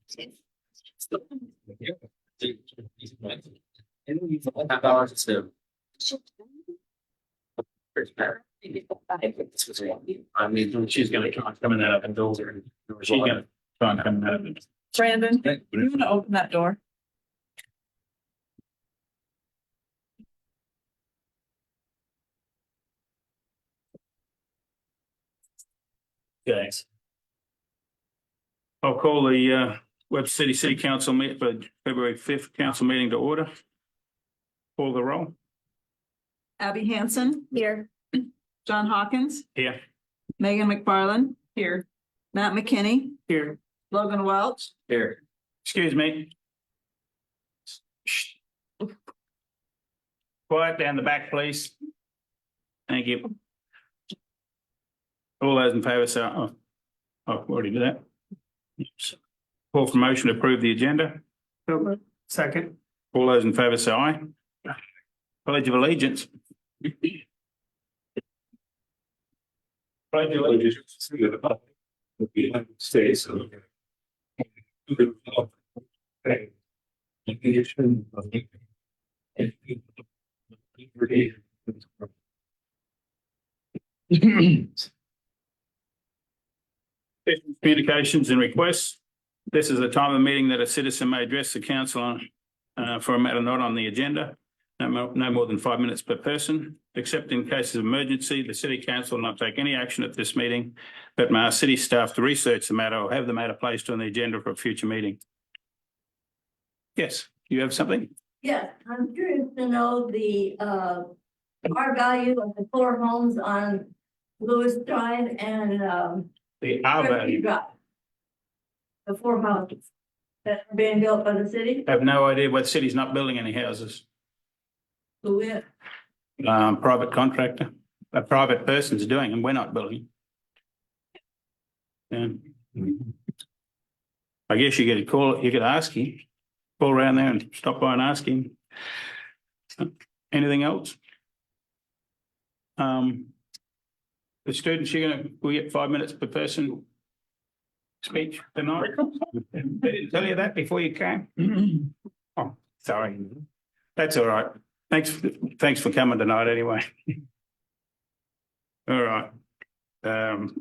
I mean, she's gonna try and come in that open door. She's gonna try and come in that open. Brandon, you want to open that door? Okay. I'll call the Webster City Council meet for February 5th council meeting to order. Call the roll. Abby Hansen. Here. John Hawkins. Here. Megan McFarland. Here. Matt McKinney. Here. Logan Welch. Here. Excuse me. Shh. Quiet down the back, please. Thank you. All those in favour say, oh, I've already did that. Call for motion to approve the agenda. Second. All those in favour say aye. Pledge of allegiance. Pledge of allegiance to the United States of Communications and requests. This is a time of meeting that a citizen may address the council on for a matter not on the agenda. No more than 5 minutes per person, except in cases of emergency. The city council will not take any action at this meeting, but may ask city staff to research the matter or have the matter placed on the agenda for a future meeting. Yes, you have something? Yes, I'm curious to know the R value of the 4 homes on Lewis Drive and The R value. Drive. The 4 houses that are being built by the city. I have no idea what city's not building any houses. Who is? Private contractor, a private person's doing, and we're not building. And I guess you could call, you could ask him, call around there and stop by and ask him. Anything else? The students, we get 5 minutes per person speech tonight. They didn't tell you that before you came? Oh, sorry. That's all right. Thanks for coming tonight anyway. All right.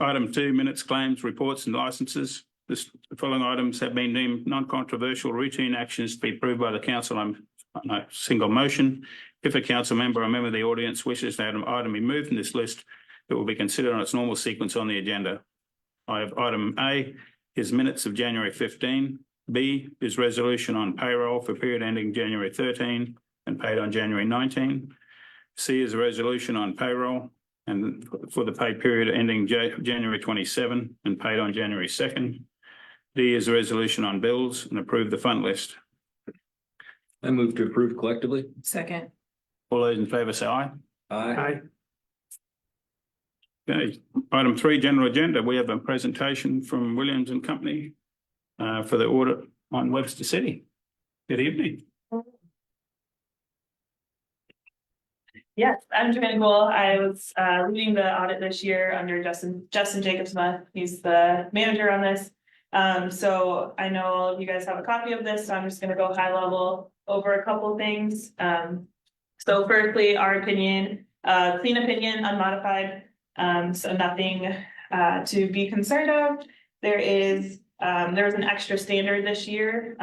Item 2, minutes, claims, reports and licenses. The following items have been deemed non-controversial routine actions to be approved by the council on a single motion. If a council member or a member of the audience wishes to have an item removed from this list, it will be considered on its normal sequence on the agenda. I have item A is minutes of January 15. B is resolution on payroll for period ending January 13 and paid on January 19. C is a resolution on payroll and for the pay period ending January 27 and paid on January 2nd. D is a resolution on bills and approve the fund list. I move to approve collectively. Second. All those in favour say aye. Aye. Okay, item 3, general agenda. We have a presentation from Williams and Company for the audit on Webster City. Good evening. Yes, I'm Joanna Gould. I was leading the audit this year under Justin Jacobs-Muth. He's the manager on this. So I know you guys have a copy of this, so I'm just going to go high level over a couple of things. So firstly, our opinion, clean opinion, unmodified. So nothing to be concerned of. There was an extra standard this year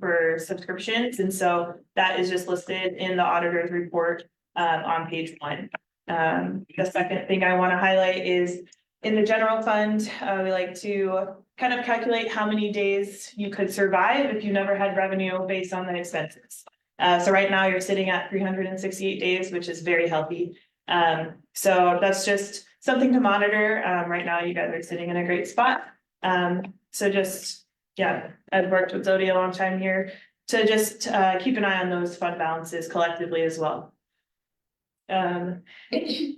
for subscriptions, and so that is just listed in the auditor's report on page 1. The second thing I want to highlight is in the general fund, we like to kind of calculate how many days you could survive if you never had revenue based on the expenses. So right now you're sitting at 368 days, which is very healthy. So that's just something to monitor. Right now you guys are sitting in a great spot. So just, yeah, I've worked with Zodi a long time here to just keep an eye on those fund balances collectively as well. The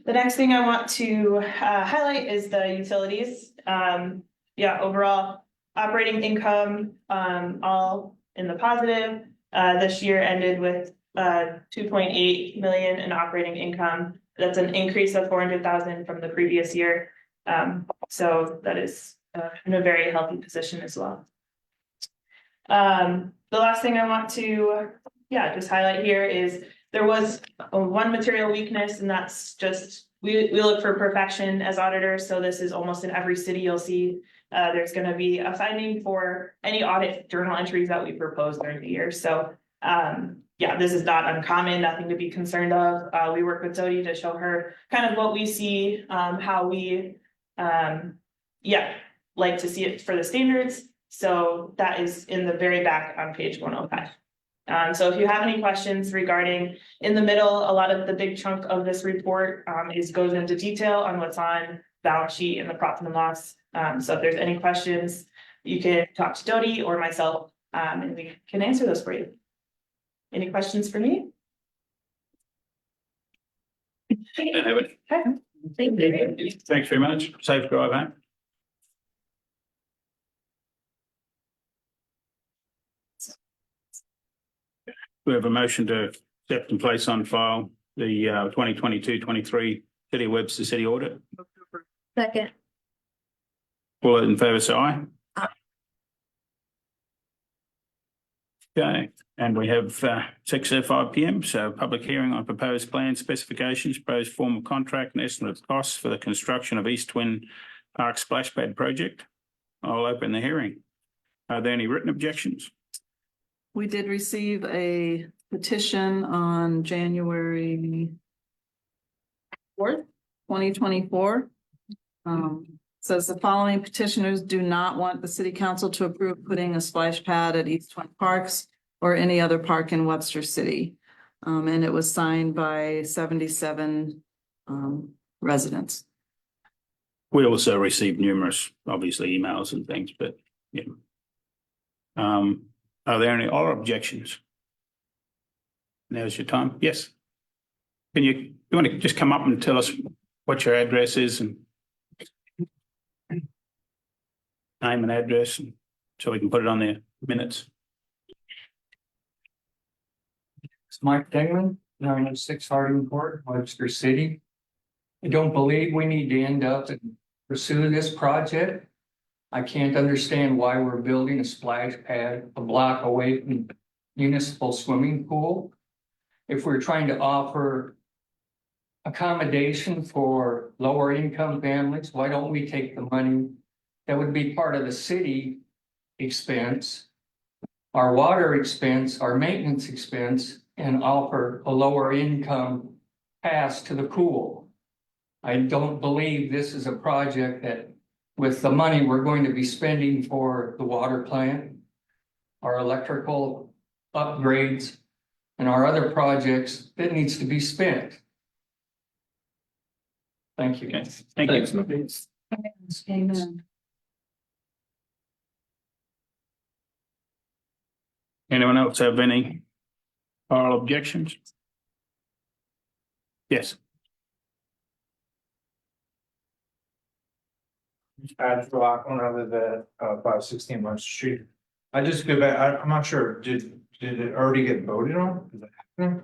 next thing I want to highlight is the utilities. Overall operating income, all in the positive. This year ended with 2.8 million in operating income. That's an increase of 400,000 from the previous year. So that is in a very healthy position as well. The last thing I want to, just highlight here is there was one material weakness, and that's just, we look for perfection as auditors, so this is almost in every city you'll see. There's gonna be a finding for any audit journal entries that we propose during the year, so, this is not uncommon, nothing to be concerned of. We work with Jody to show her kind of what we see, how we, like to see it for the standards. So that is in the very back on page 105. So if you have any questions regarding, in the middle, a lot of the big chunk of this report goes into detail on what's on balance sheet and the profit and loss. So if there's any questions, you can talk to Dodie or myself, and we can answer those for you. Any questions for me? Don't have it. Okay. Thank you. Thanks very much. Safe drive home. We have a motion to accept and place on file the 2022-23 City of Webster City Audit. Second. All those in favour say aye. Aye. Okay, and we have 6:05 PM, so public hearing on proposed plan specifications, proposed form of contract and estimate of costs for the construction of East Twin Park Splash Pad project. I'll open the hearing. Are there any written objections? We did receive a petition on January 4th, 2024. Says the following petitioners do not want the city council to approve putting a splash pad at East Twin Parks or any other park in Webster City. And it was signed by 77 residents. We also received numerous, obviously, emails and things, but yeah. Are there any other objections? Now's your time. Yes. You want to just come up and tell us what your address is and name and address, and so we can put it on the minutes. It's Mike Dingman, 906 Harding Court, Webster City. I don't believe we need to end up and pursue this project. I can't understand why we're building a splash pad a block away from municipal swimming pool. If we're trying to offer accommodation for lower income families, why don't we take the money that would be part of the city expense, our water expense, our maintenance expense, and offer a lower income pass to the pool? I don't believe this is a project that, with the money we're going to be spending for the water plant, our electrical upgrades, and our other projects, that needs to be spent. Thank you. Okay, thank you. Thanks. Amen. Anyone else have any oral objections? Yes. Add for Rockland other than 516 West Street. I just go back, I'm not sure, did it already get voted on? Is that happening?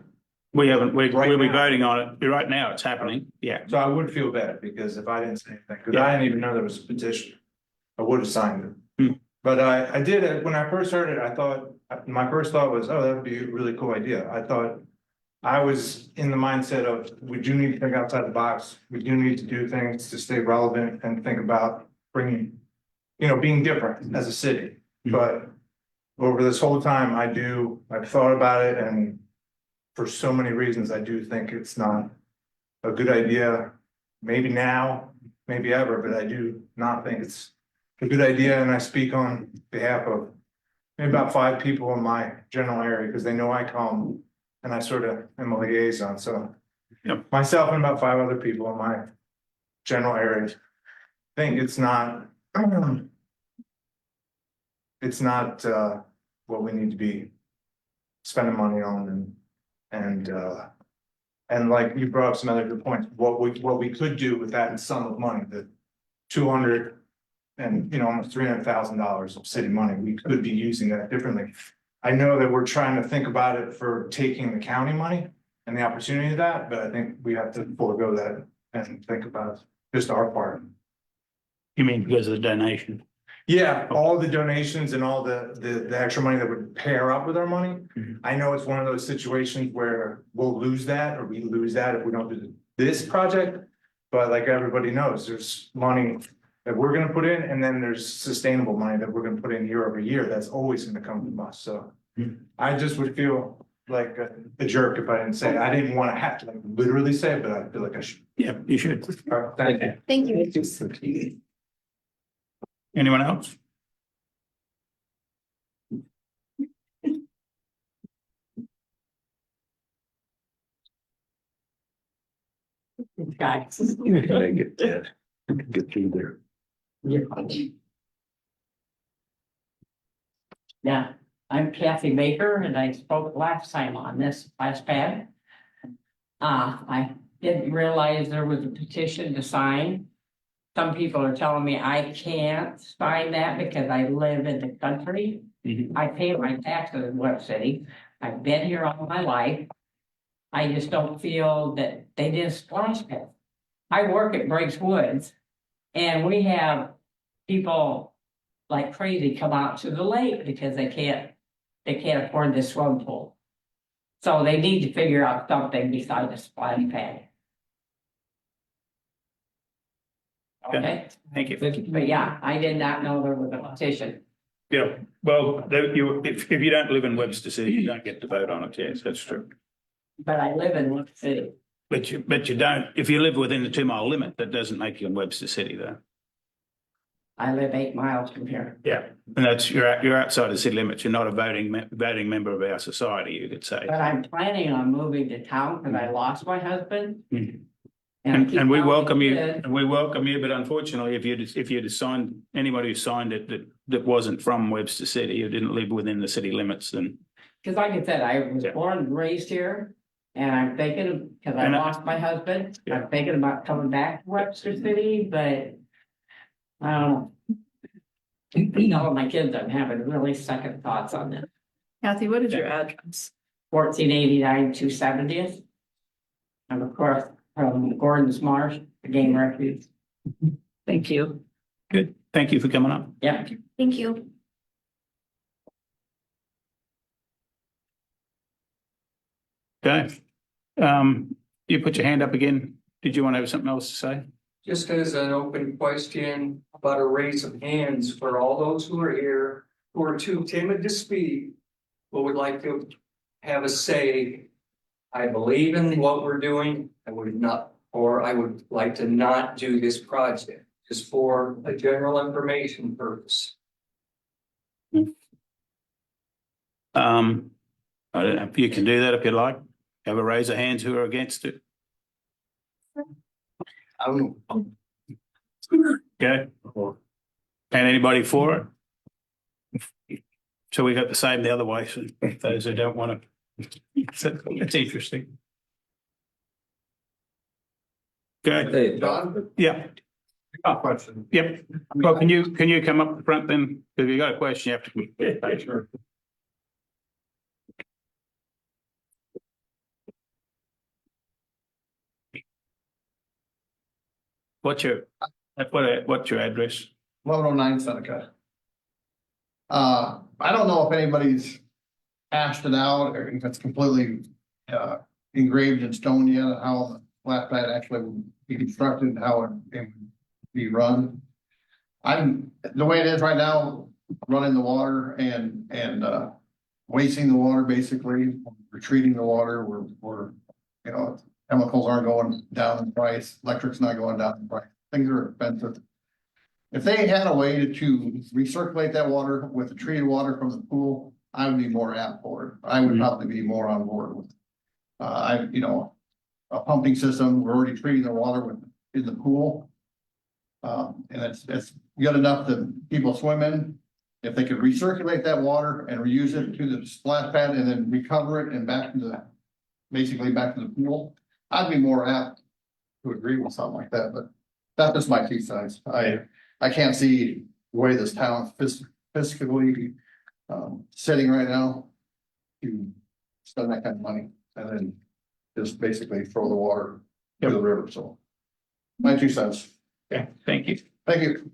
We haven't, we'll Right be now. voting on it. Right now, it's happening. Yeah. So I would feel bad because if I didn't say anything, because Yeah. I didn't even know there was a petition. I would have signed it. Hmm. But I did, when I first heard it, I thought, my first thought was, oh, that would be a really cool idea. I was in the mindset of, we do need to think outside the box. We do need to do things to stay relevant and think about bringing, being different as a city. Mhm. But over this whole time, I've thought about it, and for so many reasons, I do think it's not a good idea. Maybe now, maybe ever, but I do not think it's a good idea. And I speak on behalf of maybe about 5 people in my general area, because they know I come and I sort of am a liaison. So Yep. myself and about 5 other people in my general area think it's not what we need to be spending money on, and like you brought up some other good points, what we could do with that sum of money, the 200 and almost $300,000 of city money, we could be using that differently. I know that we're trying to think about it for taking the county money and the opportunity of that, but I think we have to forego that and think about just our part. You mean because of the donation? Yeah, all the donations and all the extra money that would pair up with our money. Mhm. I know it's one of those situations where we'll lose that or we lose that if we don't do this project. But like everybody knows, there's money that we're gonna put in, and then there's sustainable money that we're gonna put in year over year. That's always gonna come from us, so. I just would feel like a jerk if I didn't say it. I didn't wanna have to like literally say it, but I feel like I should. Yeah, you should. All right, thank you. Thank you. Anyone else? I get that. Get through there. Yeah, I'm Kathy Baker and I spoke last time on this last pad. I didn't realize there was a petition to sign. Some people are telling me I can't sign that because I live in the country. Mhm. I pay my taxes in Web City. I've been here all my life. I just don't feel that they did a splash pad. I work at Briggs Woods and we have people like crazy come out to the lake because they can't afford this swimming pool. So they need to figure out something besides a splash pad. Okay, Thank you. but yeah, I did not know there was a petition. Yeah, well, if you don't live in Webster City, you don't get to vote on it. Yes, that's true. But I live in Web City. But you don't, if you live within the 2 mile limit, that doesn't make you in Webster City though. I live 8 miles from here. Yeah. And that's, you're outside the city limits. You're not a voting member of our society, you could say. But I'm planning on moving to town because I lost my husband. Mhm. I keep And we telling welcome you, kids- and we welcome you, but unfortunately, if you'd signed, anybody who signed it that wasn't from Webster City, who didn't live within the city limits, then. Cause like I said, I was Yeah. born and raised here. And I'm thinking, cause I And lost my husband, Yeah. I'm thinking about coming back to Webster City, but. I don't know. You know, my kids, I'm having really second thoughts on this. Kathy, what is your address? 1489 270th. And of course, from Gordon's Marsh, the game refuge. Thank you. Good. Thank you for coming up. Yep. Thank you. Okay. You put your hand up again. Did you want to have something else to say? Just as an open question about a raise of hands for all those who are here, who are too timid to speak, but would like to have a say. I believe in what we're doing. I would like to not do this project, just for a general information purpose. I don't know if you can do that if you like. Have a raise of hands who are against it. Okay. And anybody for it? So we got the same the other way, so those who don't want to. It's interesting. Good. Hey, John? Yeah. Question. Yep. Well, can you come up the front then? If you got a question, you have to. Sure. What's your address? 1109 Seneca. I don't know if anybody's hashed it out or if it's completely engraved in stone yet, how the flat pad actually would be constructed, how it would be run. The way it is right now, running the water and wasting the water, basically, retreating the water, we're chemicals aren't going down in price, electric's not going down in price, things are expensive. If they had a way to recirculate that water with the treated water from the pool, I would be more apt for it. I would probably be more on board with. A pumping system, we're already treating the water in the pool. And it's good enough that people swim in. If they could recirculate that water and reuse it to the splash pad and then recover it and basically back to the pool, I'd be more apt to agree with something like that, but that's just my 2 cents. I can't see the way this town fiscally sitting right now to spend that kind of money and then just basically throw the water to the river. So my 2 cents. Okay, thank you. Thank you.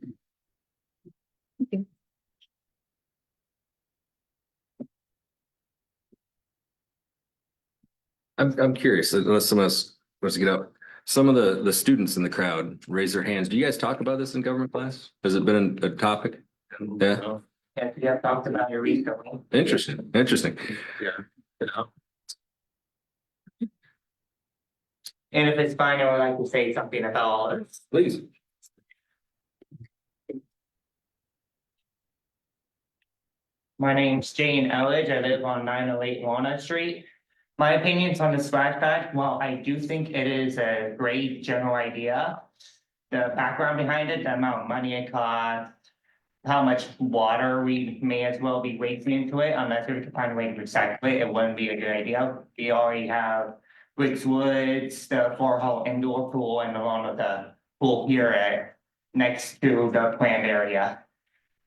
I'm curious, unless someone else wants to get up. Some of the students in the crowd raise their hands. Do you guys talk about this in government class? Has it been a topic? Yeah, Yeah, we have talked about it recently. interesting. Yeah. And if it's fine, I would like to say something about all this. Please. My name's Jane Elledge. I live on 908 Walnut Street. My opinions on the splash pad, well, I do think it is a great general idea. The background behind it, the amount of money it costs, how much water we may as well be wasting into it, unless we could find a way to recycle it, it wouldn't be a good idea. We already have Bricks Woods, the 4-hole indoor pool, and along with the pool here at next to the planned area.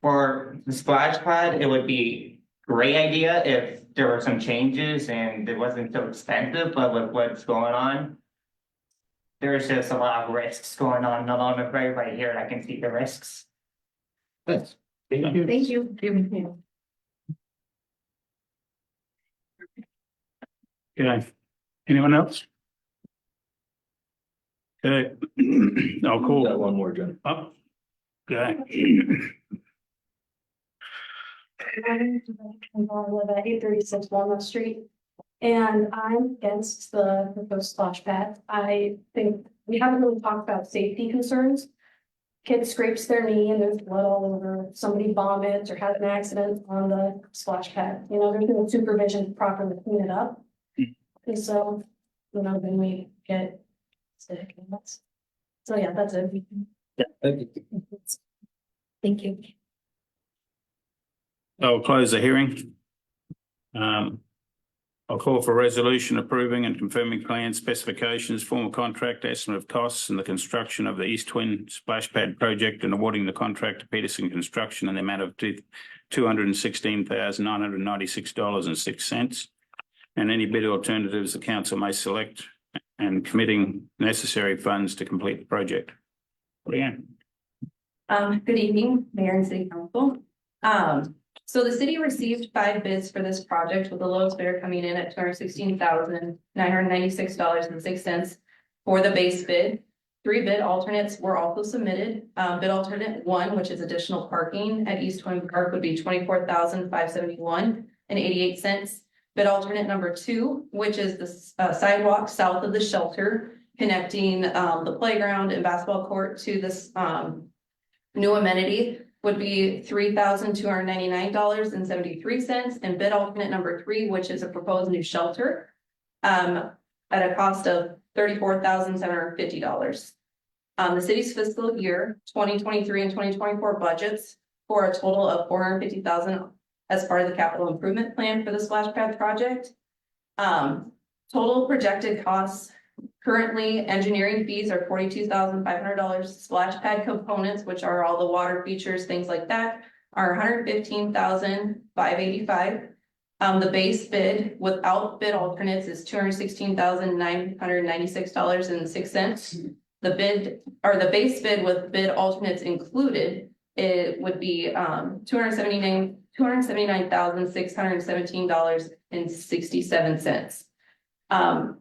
For the splash pad, it would be a great idea if there were some changes and it wasn't so expensive, but with what's going on, there's just a lot of risks going on along the way right here, and I can see the risks. Thanks. Thank you. Okay, anyone else? Okay, I'll Got call one more, John. up. Okay. I live at 836 Walnut Street, and I'm against the proposed splash pad. I think we haven't really talked about safety concerns. Kid scrapes their knee and there's blood all over, somebody vomits or has an accident on the splash pad, there's no supervision to properly clean it up. And so, then we get sick and that's, so yeah, that's it. Yeah, thank you. Thank you. I'll close the hearing. I'll call for a resolution approving and confirming plan specifications, formal contract, estimate of costs, and the construction of the East Twin Splash Pad project, and awarding the contract to Peterson Construction in the amount of $216,996.06. And any bid alternatives the council may select, and committing necessary funds to complete the project. Leanne. Good evening, Mayor and City Council. So the city received 5 bids for this project, with the lowest bidder coming in at $216,996.06 for the base bid. 3 bid alternates were also submitted. Bid alternate 1, which is additional parking at East Twin Park, would be $24,571.88. Bid alternate number 2, which is the sidewalk south of the shelter, connecting the playground and basketball court to this new amenity, would be $3,299.73, and bid alternate number 3, which is a proposed new shelter, at a cost of $34,750. The city's fiscal year 2023 and 2024 budgets for a total of $450,000 as part of the capital improvement plan for the splash pad project. Total projected costs. Currently, engineering fees are $42,500. Splash pad components, which are all the water features, things like that, are $115,585. The base bid without bid alternates is $216,996.06. The base bid with bid alternates included, it would be $279,617.67.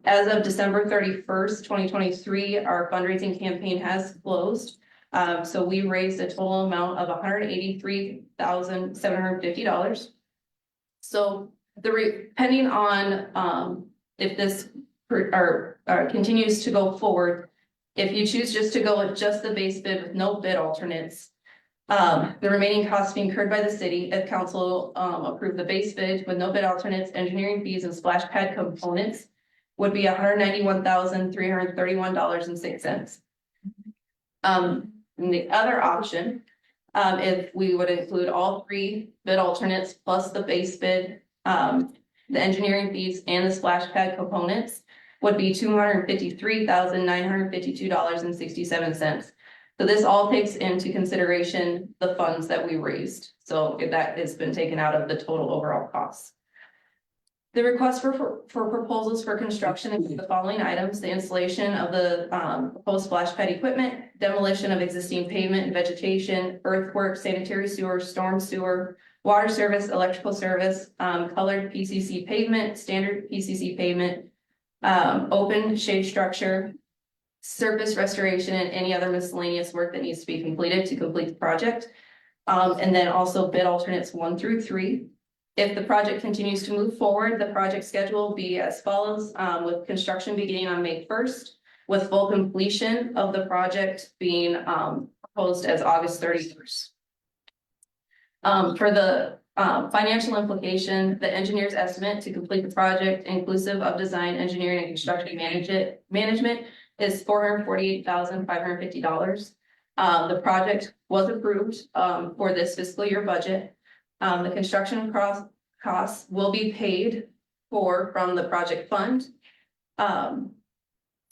As of December 31st, 2023, our fundraising campaign has closed. So we raised a total amount of $183,750. So depending on if this continues to go forward, if you choose just to go with just the base bid with no bid alternates, the remaining costs being incurred by the city, if council approved the base bid with no bid alternates, engineering fees, and splash pad components, would be $191,331.06. And the other option, if we would include all 3 bid alternates plus the base bid, the engineering fees and the splash pad components, would be $253,952.67. So this all takes into consideration the funds that we raised. So that has been taken out of the total overall costs. The request for proposals for construction include the following items: the installation of the proposed splash pad equipment, demolition of existing pavement and vegetation, earthwork, sanitary sewer, storm sewer, water service, electrical service, colored PCC pavement, standard PCC pavement, open shade structure, surface restoration, and any other miscellaneous work that needs to be completed to complete the project. And then also bid alternates 1 through 3. If the project continues to move forward, the project schedule will be as follows, with construction beginning on May 1st, with full completion of the project being proposed as August 31st. For the financial implication, the engineer's estimate to complete the project inclusive of design, engineering, and construction management is $448,550. The project was approved for this fiscal year budget. The construction costs will be paid for from the project fund.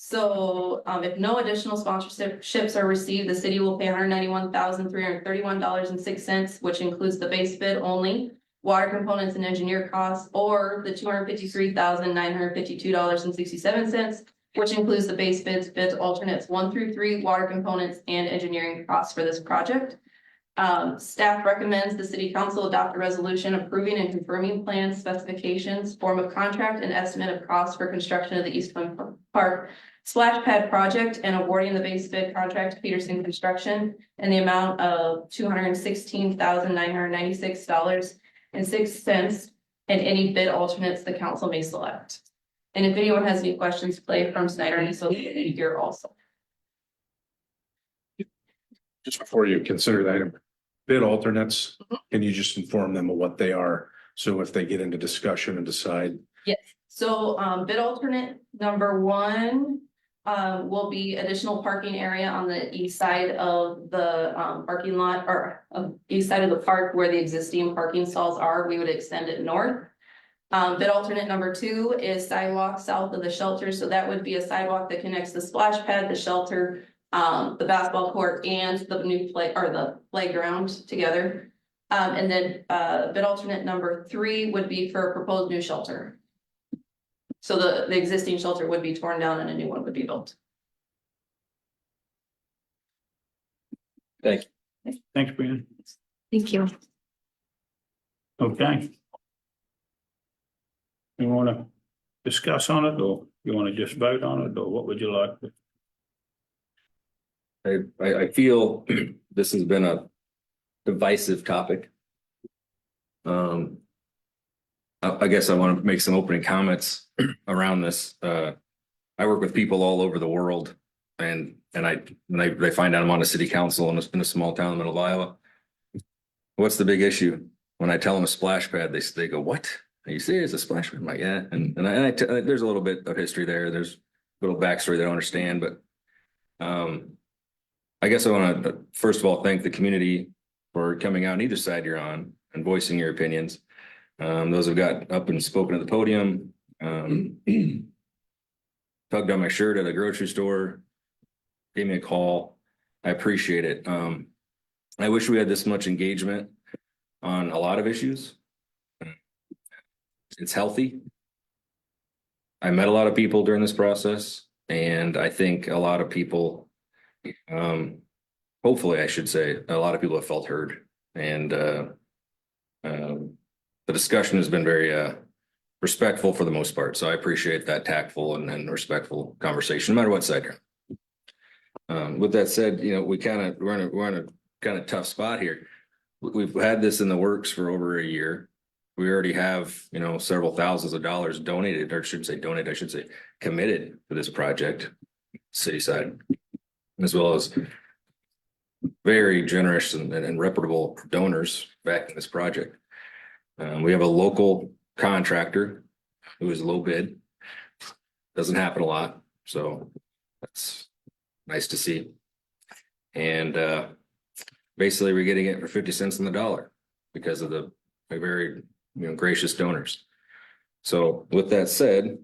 If no additional sponsorships are received, the city will pay $191,331.06, which includes the base bid only, water components and engineer costs, or the $253,952.67, which includes the base bids alternates 1 through 3, water components and engineering costs for this project. Staff recommends the city council adopt a resolution approving and confirming plans, specifications, form of contract, and estimate of costs for construction of the East Glen Park splash pad project and awarding the base bid contract to Peterson Construction in the amount of $216,996.06 and any bid alternates the council may select. And if anyone has any questions, play from Snyder and Associated here also. Just before you consider that item, bid alternates, can you just inform them of what they are? So if they get into discussion and decide. Yes, so bid alternate number 1 will be additional parking area on the east side of the parking lot, or east side of the park where the existing parking stalls are. We would extend it north. Bid alternate number 2 is sidewalk south of the shelter. So that would be a sidewalk that connects the splash pad, the shelter, the basketball court, and the new the playground together. And then bid alternate number 3 would be for a proposed new shelter. So the existing shelter would be torn down and a new one would be built. Thank you. Thanks, Brian. Thank you. Okay. You want to discuss on it, or you want to just vote on it, or what would you like? I feel this has been a divisive topic. I guess I want to make some opening comments around this. I work with people all over the world, and they find out I'm on a city council in a small town in the middle of Iowa. What's the big issue? When I tell them a splash pad, they go, "What? Are you serious? A splash pad?" I'm like, "Yeah." And there's a little bit of history there. There's a little backstory they don't understand, but I guess I want to first of all thank the community for coming out on either side you're on and voicing your opinions. Those who've got up and spoken at the podium, tugged on my shirt at a grocery store, gave me a call. I appreciate it. I wish we had this much engagement on a lot of issues. It's healthy. I met a lot of people during this process, and I think a lot of people, hopefully I should say, a lot of people have felt heard, and the discussion has been very respectful for the most part. So I appreciate that tactful and respectful conversation, no matter what side you're on. With that said, we're in a kind of tough spot here. We've had this in the works for over a year. We already have, several thousands of dollars donated, or I shouldn't say donated, I should say committed to this project, city side, as well as very generous and reputable donors backing this project. We have a local contractor who is low bid. Doesn't happen a lot, so that's nice to see. And basically, we're getting it for 50 cents on the dollar because of the very gracious donors. So with that said,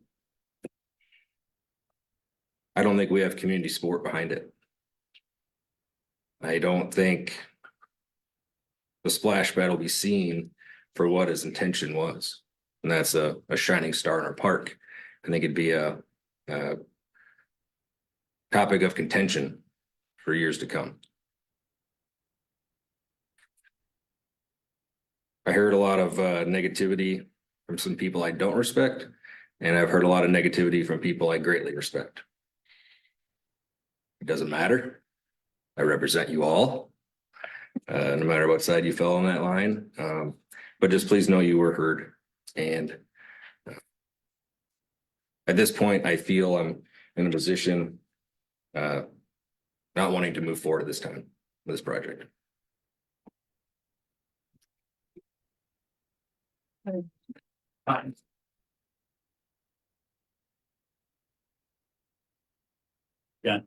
I don't think we have community support behind it. I don't think the splash pad will be seen for what his intention was, and that's a shining star in our park. I think it'd be a topic of contention for years to come. I heard a lot of negativity from some people I don't respect, And I've heard a lot of negativity from people I greatly respect. It doesn't matter. I represent you all, no matter what side you fell on that line. But just please know you were heard. And at this point, I feel I'm in a position not wanting to move forward at this time with this project. Fine. Yeah.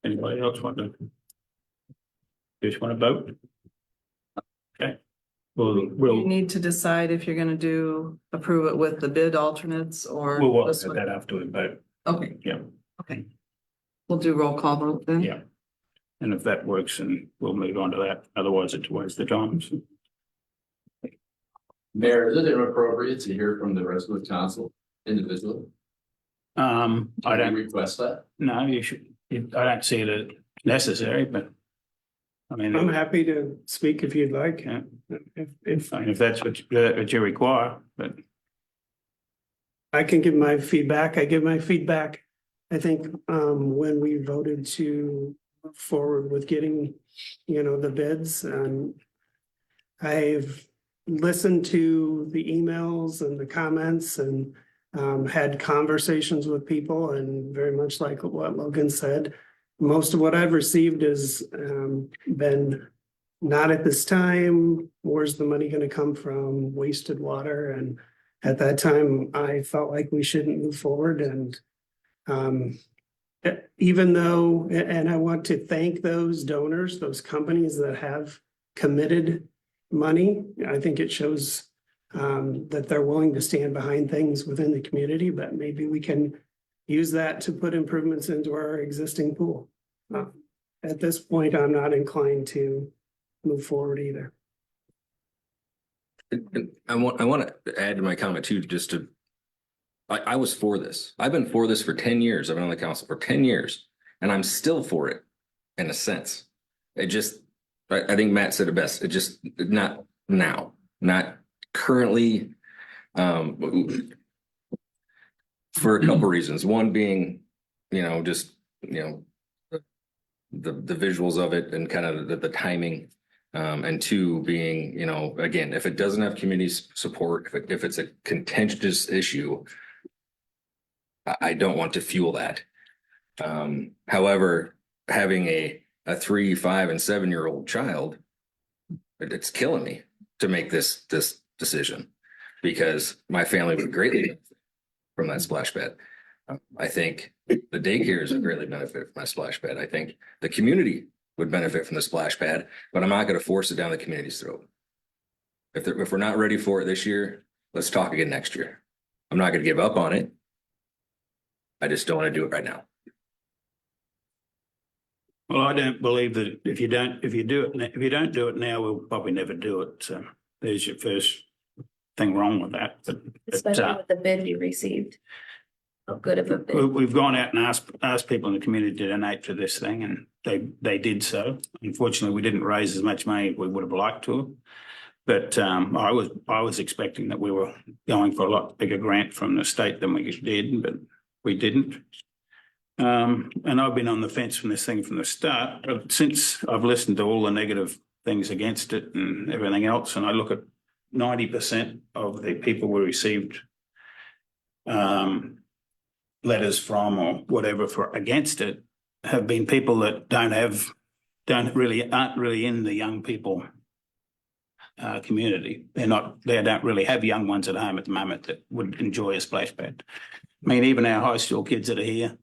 Anybody else want to? Just want to vote? Okay. You We'll need to decide if you're gonna approve it with the bid alternates or. we'll this set one. that after we vote. Okay. Yeah. Okay. We'll do roll call vote then. Yeah. And if that works, then we'll move on to that. Otherwise, it's waste the time. So, Mayor, is it inappropriate to hear from the rest of the council individually? I Can we don't, request that? no, you should, I don't see it as necessary, but. I mean, I'm happy to speak if you'd like. yeah, If if that's what you require, but I can give my feedback, I give my feedback. I think when we voted to move forward with getting, the bids, I've listened to the emails and the comments and had conversations with people, and very much like what Logan said, most of what I've received has been not at this time. Where's the money going to come from? Wasted water. And at that time, I felt like we shouldn't move forward. And even though, and I want to thank those donors, those companies that have committed money. I think it shows that they're willing to stand behind things within the community, but maybe we can use that to put improvements into our existing pool. At this point, I'm not inclined to move forward either. And I want to add to my comment too, just to, I was for this. I've been for this for 10 years. I've been on the council for 10 years and I'm still for it in a sense. It just, I think Matt said it best. It just not now, not currently, for a couple reasons. One being, just, the visuals of it and kind of the timing. And two being, again, if it doesn't have community support, if it's a contentious issue, I don't want to fuel that. However, having a 3, 5, and 7-year-old child, it's killing me to make this decision because my family would greatly benefit from that splash pad. I think the daycares would greatly benefit from that splash pad. I think the community would benefit from the splash pad, but I'm not going to force it down the community's throat. If we're not ready for it this year, let's talk again next year. I'm not going to give up on it. I just don't want to do it right now. well, I don't believe that if you don't do it now, we'll probably never do it. So there's your first thing wrong with that. But Especially with the bid we received. How good of a bid. we've gone out and asked people in the community to donate to this thing, and they did so. Unfortunately, we didn't raise as much money as we would have liked to. But I was expecting that we were going for a lot bigger grant from the state than we did, but we didn't. And I've been on the fence from this thing from the start. But since I've listened to all the negative things against it and everything else, and I look at 90% of the people we received letters from or whatever for against it have been people that aren't really in the young people community. They don't really have young ones at home at the moment that would enjoy a splash pad. I mean, even our high school kids that are here,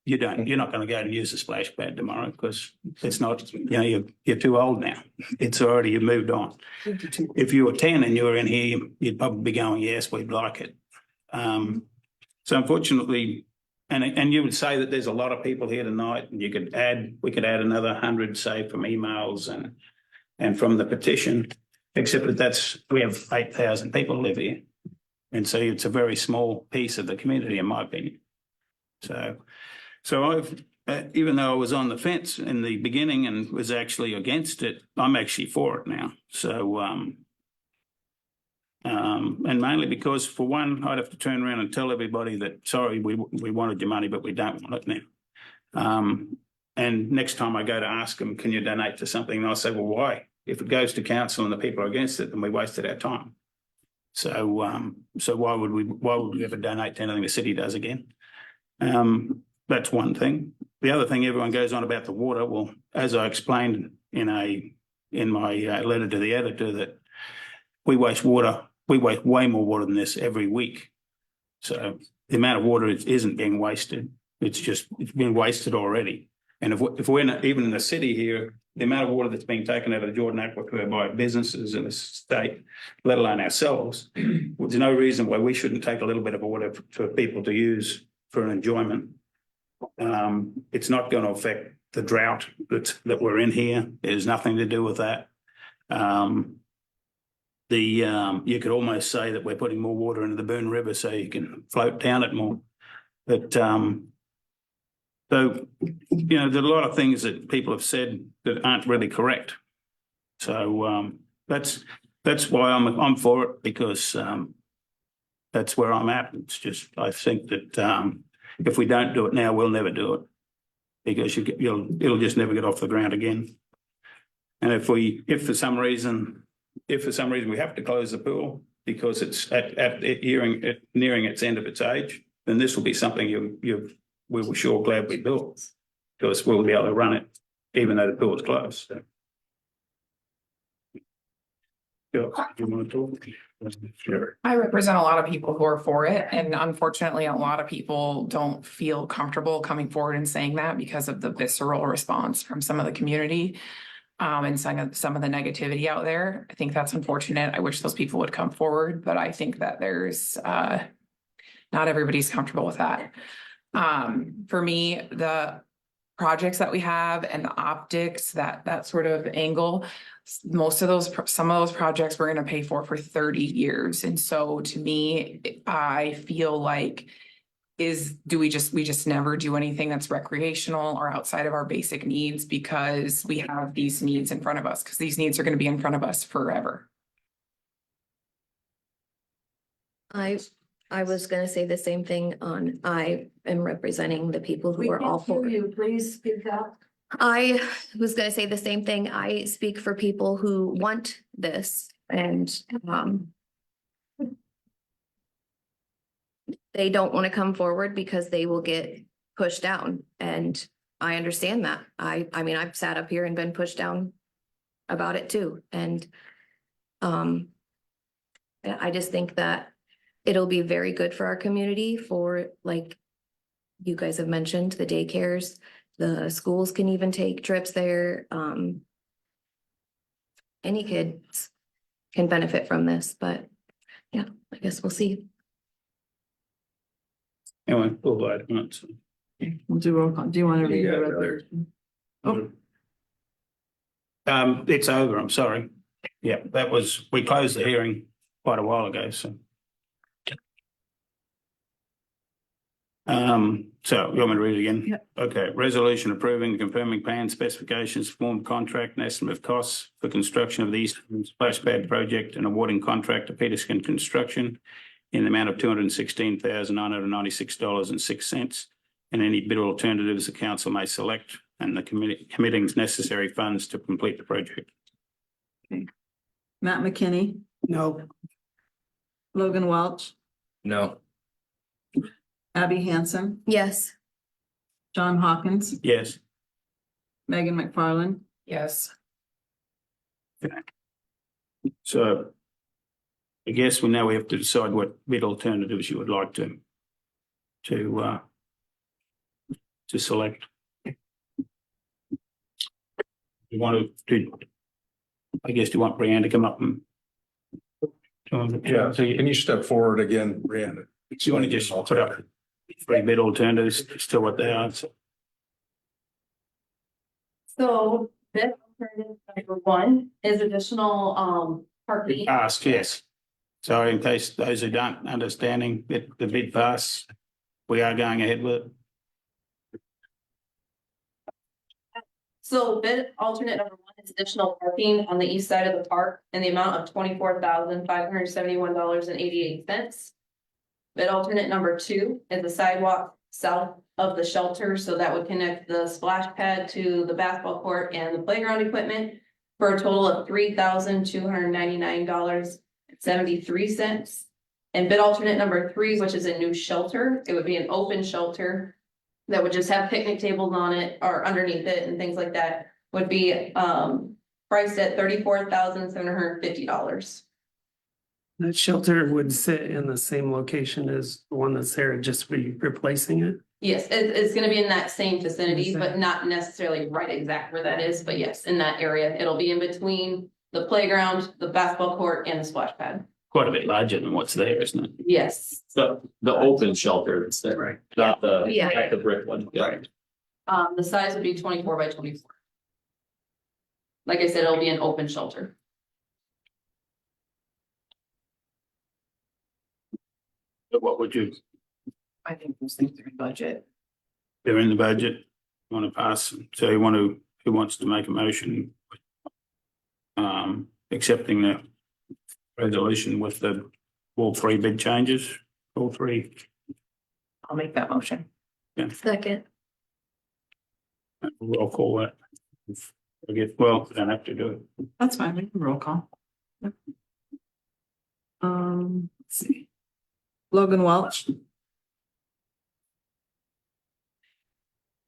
you're not going to go and use a splash pad tomorrow because it's not, you're too old now. It's already, you've moved on. If you were 10 and you were in here, you'd probably be going, yes, we'd like it. So unfortunately, and you would say that there's a lot of people here tonight, and we could add another 100, say, from emails and from the petition, except that we have 8,000 people live here. And so it's a very small piece of the community, in my opinion. So I've, even though I was on the fence in the beginning and was actually against it, I'm actually for it now. So And mainly because, for one, I'd have to turn around and tell everybody that, sorry, we wanted your money, but we don't want it now. And next time I go to ask them, can you donate to something? And I'll say, well, why? If it goes to council and the people are against it, then we wasted our time. So why would we ever donate to anything the city does again? That's one thing. The other thing, everyone goes on about the water. Well, as I explained in my letter to the editor, that we waste way more water than this every week. So the amount of water isn't being wasted. It's been wasted already. And if we're not, even in the city here, the amount of water that's being taken out of the Jordan Aquifer by businesses in the state, let alone ourselves, there's no reason why we shouldn't take a little bit of water for people to use for an enjoyment. It's not going to affect the drought that we're in here. It has nothing to do with that. You could almost say that we're putting more water into the Boone River so you can float down it more. But so, there's a lot of things that people have said that aren't really correct. So that's why I'm for it, because that's where I'm at. It's just, I think that if we don't do it now, we'll never do it, because it'll just never get off the ground again. And if for some reason we have to close the pool because it's nearing its end of its age, then this will be something we were sure glad we built, because we'll be able to run it even though the pool is closed. So. Do you want to talk? Sure. I represent a lot of people who are for it, and unfortunately, a lot of people don't feel comfortable coming forward and saying that because of the visceral response from some of the community. And some of the negativity out there. I think that's unfortunate. I wish those people would come forward, but I think that there's not everybody's comfortable with that. For me, the projects that we have and the optics, that sort of angle, some of those projects we're going to pay for 30 years. And so to me, I feel like we just never do anything that's recreational or outside of our basic needs, because we have these needs in front of us, because these needs are going to be in front of us forever. I was gonna say the same thing I am representing the people who are all for it. You please speak up. I was gonna say the same thing. I speak for people who want this, and they don't want to come forward because they will get pushed down. And I understand that. I mean, I've sat up here and been pushed down about it too. And I just think that it'll be very good for our community, for, like you guys have mentioned, the daycares, the schools can even take trips there. Any kids can benefit from this, but yeah, I guess we'll see. Anyway, we'll vote on it. So. We'll do roll call. Do you want to read You the got it, resolution? It's over. I'm sorry. Yeah, we closed the hearing quite a while ago. So you want me to read it again? Yep. Okay. Resolution approving and confirming plan specifications, form contract and estimate of costs for construction of the East Splash Pad project, and awarding contract to Peterskin Construction in the amount of $216,996.06, and any bid alternatives the council may select, and the committing necessary funds to complete the project. Okay. Matt McKinney, No. Logan Welch, No. Abby Hansen, Yes. John Hawkins, Yes. Megan McFarland. Yes. So I guess we have to decide what bid alternatives you would like to select. You want to I guess you want Brianne to come up and. Yeah, so can you step forward again, Brianna? Do you want to just put up 3 bid alternatives, still what they are? So bid alternative number 1 is additional parking. Ask, yes. So in case those who don't understanding the bid pass, we are going ahead with it. So bid alternate number 1 additional parking on the east side of the park in the amount of $24,571.88. Bid alternate number 2 is the sidewalk south of the shelter, so that would connect the splash pad to the basketball court and the playground equipment for a total of $3,299.73. And bid alternate number 3, which is a new shelter, it would be an open shelter that would just have picnic tables on it or underneath it and things like that, would be priced at $34,750. That shelter would sit in the same location as the one that's there, just be replacing it. Yes, it's gonna be in that same vicinity, but not necessarily right exact where that is, but yes, in that area, it'll be in between the playground, the basketball court and the splash pad. Quite a bit larger than what's there, isn't it? Yes, The open shelter, it's the, Right. not the, Yeah. like the brick one. Right. the size would be 24 by 24. Like I said, it'll be an open shelter. But what would you I think those things are in budget. do in the budget? Want to pass? So who wants to make a motion? Accepting the resolution with all 3 bid changes, all 3. I'll make that motion. Second. I'll call that. I guess, well, we don't have to do it. That's fine, we can roll call. Let's see. Logan Welch,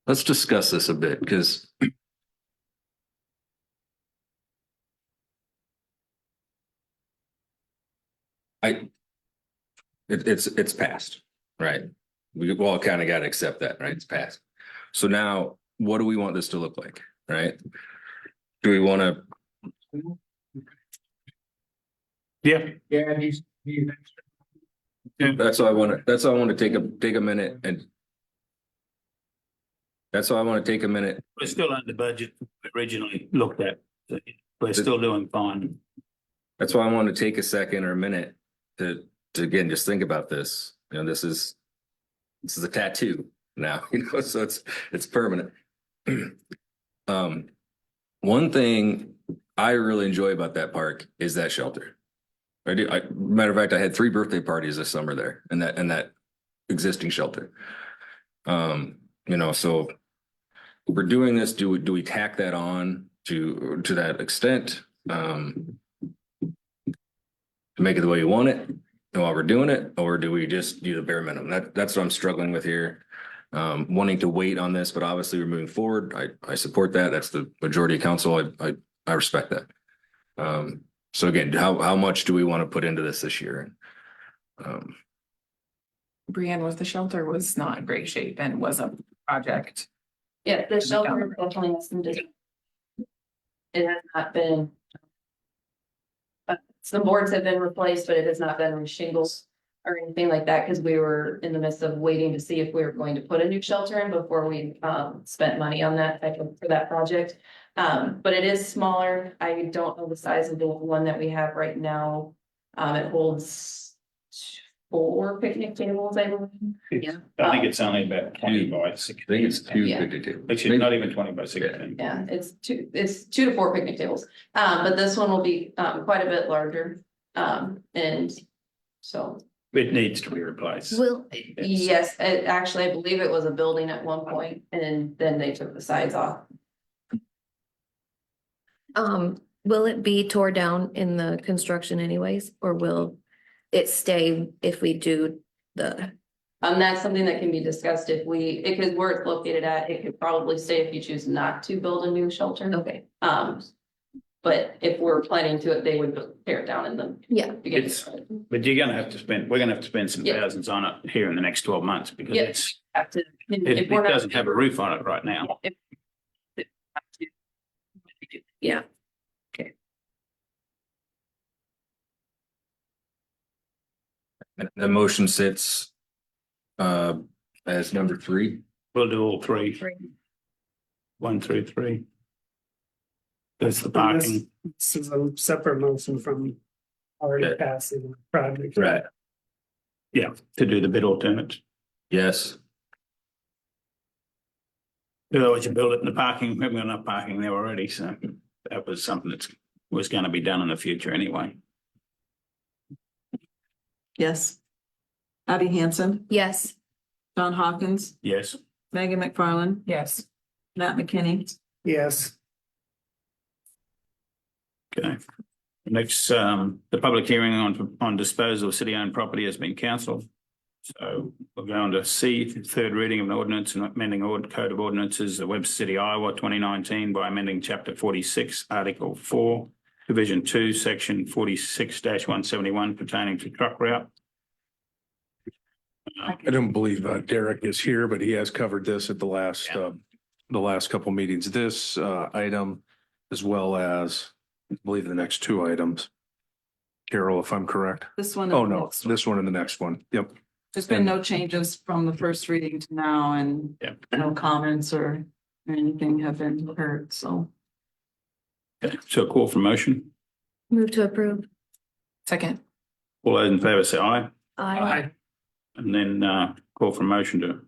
Let's discuss this a bit, because it's passed, right? We all kind of got to accept that, right? It's passed. So now, what do we want this to look like, right? Do we want to? Yeah. Yeah, That's why I want to. That's why I want to take a minute and. That's why I want to take a minute. We're still under budget originally looked at. We're still doing fine. That's why I want to take a second or a minute to again just think about this. You know, this is a tattoo now. You know, so it's permanent. One thing I really enjoy about that park is that shelter. I do. Matter of fact, I had 3 birthday parties this summer there in that existing shelter. You know, so we're doing this. Do we tack that on to that extent? To make it the way you want it while we're doing it, or do we just do the bare minimum? That's what I'm struggling with here. Wanting to wait on this, but obviously we're moving forward. I support that. That's the majority of council. I respect that. So again, how much do we want to put into this year? Brienne, was the shelter was not in great shape and was a project. Yeah, the shelter definitely has some. It has not been. Some boards have been replaced, but it has not been shingles or anything like that, because we were in the midst of waiting to see if we were going to put a new shelter in before we spent money on that for that project. But it is smaller. I don't know the size of the one that we have right now. It holds 4 picnic tables, I believe. Yeah. I think it's only about 20 by 16. I think it's 2 Yeah. picnic tables. Actually, not even 20 by 16. Yeah, it's 2 to 4 picnic tables. But this one will be quite a bit larger. And so. It needs to be replaced. Will, Yes, actually, I believe it was a building at one point, and then they took the sides off. will it be tore down in the construction anyways, or will it stay if we do the? That's something that can be discussed because where it's located at, it could probably stay if you choose not to build a new shelter. Okay. But if we're planning to, they would tear it down in the. Yeah. beginning. But we're gonna have to spend some Yeah. thousands on it here in the next 12 months because Yeah. it Have to. If we're not- doesn't have a roof on it right now. Yeah. The motion sits as number 3. We'll do all 3. 1 through 3. That's the parking. This is a separate motion from already Yeah. passing the project. Right. Yeah, to do the bid alternate. Yes. Otherwise you build it in the parking, we haven't got enough parking there already, so. that was something that was going to be done in the future anyway. Yes. Abby Hansen, Yes. John Hawkins, Yes. Megan McFarland, Yes. Matt McKinney. Yes. Okay. Next, the public hearing on disposal of city-owned property has been cancelled. So we're going to C, third reading of an ordinance and amending Code of Ordinances of Webster City, Iowa, 2019 by amending Chapter 46, Article 4, Division 2, Section 46-171 pertaining to truck route. I don't believe Derek is here, but he has covered this at the last couple meetings. This item, as well as I believe the next two items. Carol, if I'm correct. This one. Oh, no, this one and the next one. Yep. There's been no changes from the first reading to now, and no comments or anything have been heard, so. Okay, so call for motion. Move to approve. Second. All those in favour say aye. Aye. And then call for motion to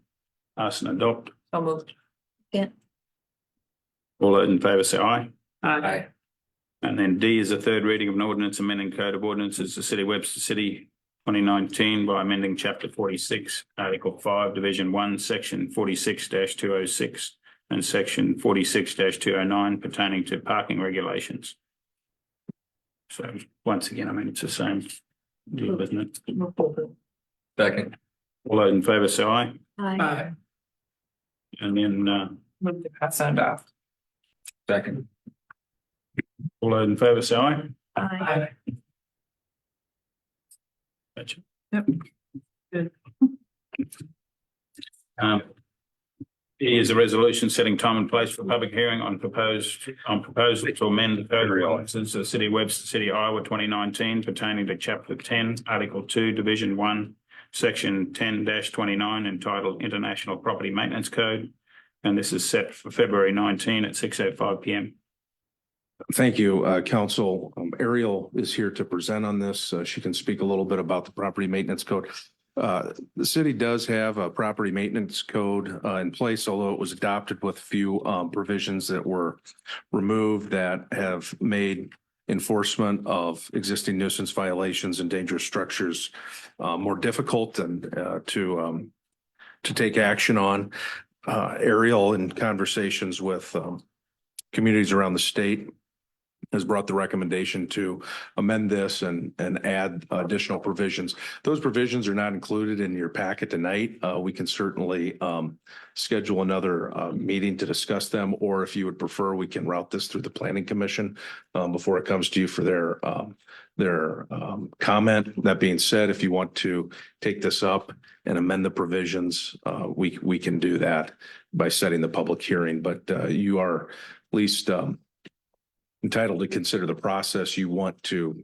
pass and adopt. So moved. Yeah. All those in favour say aye. Aye. And then D is the third reading of an ordinance amending Code of Ordinances, the City of Webster City, 2019 by amending Chapter 46, Article 5, Division 1, Section 46-206 and Section 46-209 pertaining to parking regulations. So once again, I mean, it's the same deal, isn't it? Second. All those in favour say aye. Aye. And then Move to pass and adopt. Second. all those in favour say aye. Aye. Gotcha. Yep. Good. E is a resolution setting time and place for public hearing on proposal to amend the Code of Ordinances of the City of Webster City, Iowa, 2019 pertaining to Chapter 10, Article 2, Division 1, Section 10-29 entitled International Property Maintenance Code. And this is set for February 19 at 6:05 p.m. Thank you, Council. Ariel is here to present on this. She can speak a little bit about the property maintenance code. The city does have a property maintenance code in place, although it was adopted with a few provisions that were removed that have made enforcement of existing nuisance violations and dangerous structures more difficult and to take action on. Ariel, in conversations with communities around the state, has brought the recommendation to amend this and add additional provisions. Those provisions are not included in your packet tonight. We can certainly schedule another meeting to discuss them, or if you would prefer, we can route this through the Planning Commission before it comes to you for their comment. That being said, if you want to take this up and amend the provisions, we can do that by setting the public hearing, but you are at least entitled to consider the process. You want to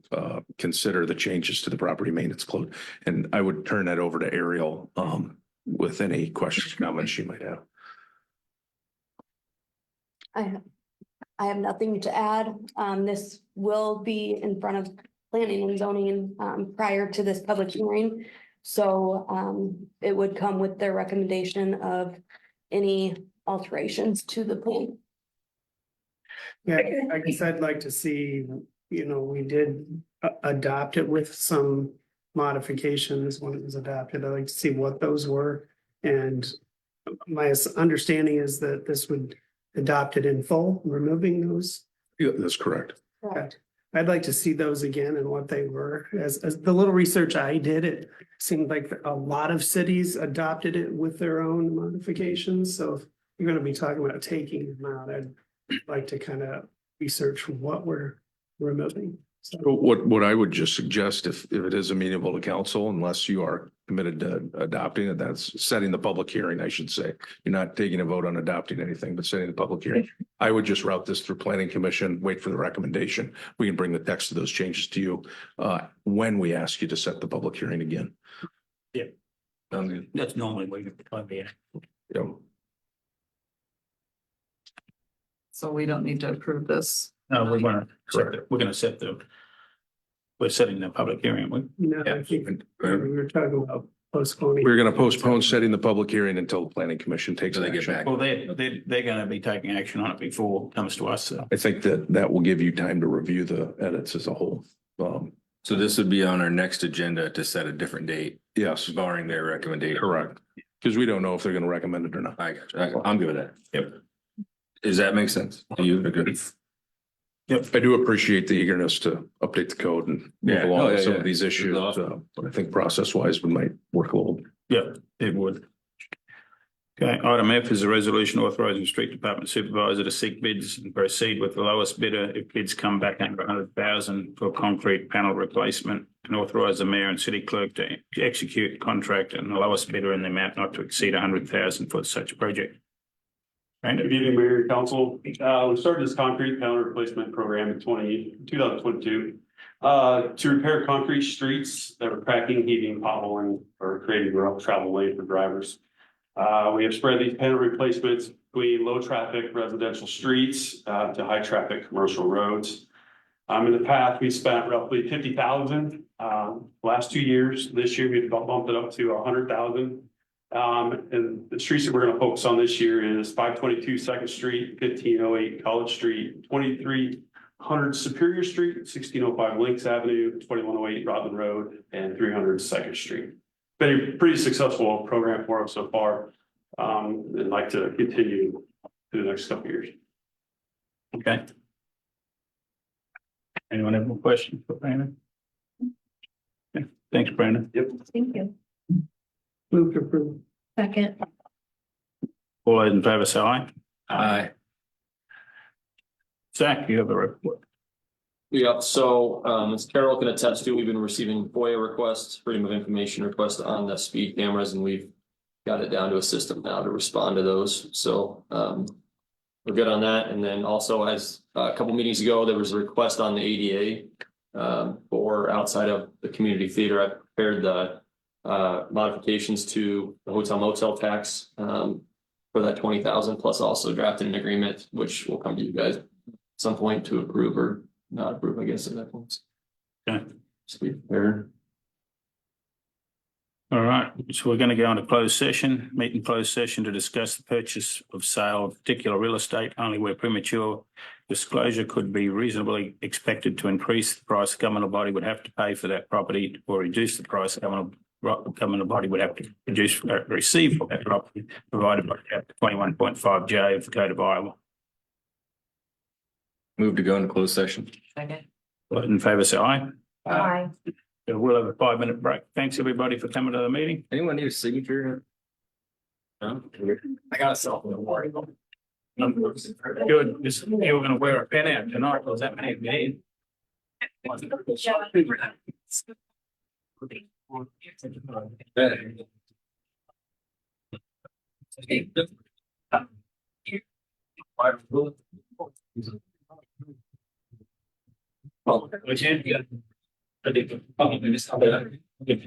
consider the changes to the property maintenance code. And I would turn that over to Ariel with any questions or comments she might have. I have nothing to add. This will be in front of planning and zoning prior to this public hearing. So it would come with their recommendation of any alterations to the plan. Yeah, I guess I'd like to see, we did adopt it with some modifications when it was adopted. I'd like to see what those were. And my understanding is that this would adopt it in full, removing those. Yeah, that's correct. Correct. I'd like to see those again and what they were. As the little research I did, it seemed like a lot of cities adopted it with their own modifications. So if you're going to be talking about taking them out, I'd like to kind of research what we're removing. So What I would just suggest, if it is amenable to council, unless you are committed to adopting it, that's setting the public hearing, I should say. You're not taking a vote on adopting anything, but setting the public hearing. I would just route this through Planning Commission, wait for the recommendation. We can bring the text of those changes to you when we ask you to set the public hearing again. Yeah. That's normally what you'd be at. Yeah. So we don't need to approve this. No, we're setting the public hearing. no, I think we were talking about postponing. We're gonna postpone setting the public hearing until the planning commission takes So they get action. back. Well, they're gonna be taking action on it before it comes to us, so. I think that will give you time to review the edits as a whole. So this would be on our next agenda to set a different date, Yes, barring their recommendation. correct. Because we don't know if they're gonna recommend it or not. I got you. I'm good with that. Yep. Does that make sense? Do you? Good. Yep, I do appreciate the eagerness to update the code and move Yeah. along Oh, with yeah, some yeah. of these This is issues. awesome. But I think process wise, we might work a little. Yeah, it would. Okay, item F is a resolution authorizing street department supervisor to seek bids and proceed with the lowest bidder if bids come back under 100,000 for concrete panel replacement, and authorize the mayor and city clerk to execute contract and the lowest bidder in the amount not to exceed 100,000 for such project. Good evening, Mayor and Council. We started this concrete panel replacement program in 2022 to repair concrete streets that were cracking, heaving, potholing, or creating rough travel lane for drivers. We have spread these panel replacements between low traffic residential streets to high traffic commercial roads. In the past, we spent roughly 50,000 last 2 years. This year, we've bumped it up to 100,000. And the streets that we're going to focus on this year is 522 Second Street, 1508 College Street, 2300 Superior Street, 1605 Links Avenue, 2108 Rodman Road, and 300 Second Street. Been a pretty successful program for us so far, and like to continue through the next couple of years. Okay. Anyone have more questions for Brandon? Okay, thanks, Brandon. Yep. Thank you. Move to approve. Second. All those in favor say aye. Aye. Zach, you have a report. Yeah, so as Carol can attest to, we've been receiving FOIA requests, freedom of information requests on the speed cameras, and we've got it down to a system now to respond to those. So we're good on that. And then also, as a couple meetings ago, there was a request on the ADA for outside of the community theater. I prepared the modifications to the hotel motel tax for that 20,000, plus also drafted an agreement, which will come to you guys at some point to approve or not approve, I guess, at that point. Okay. Just be prepared. All right, so we're going to go into closed session, meet in closed session to discuss the purchase of sale of particular real estate, only where premature disclosure could be reasonably expected to increase the price the governmental body would have to pay for that property, or reduce the price the governmental body would have to receive for that property, provided by Chapter 21.5J of the Code of Iowa. Move to go into closed session. Second. All in favor, say aye. Aye. So we'll have a 5-minute break. Thanks, everybody, for coming to the meeting. Anyone need a signature? No? I got a cell phone, don't worry about it. Good, just, you were gonna wear a pen out tonight, was that many days? Oh, which end? I think,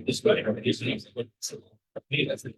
this way, this is, that's it.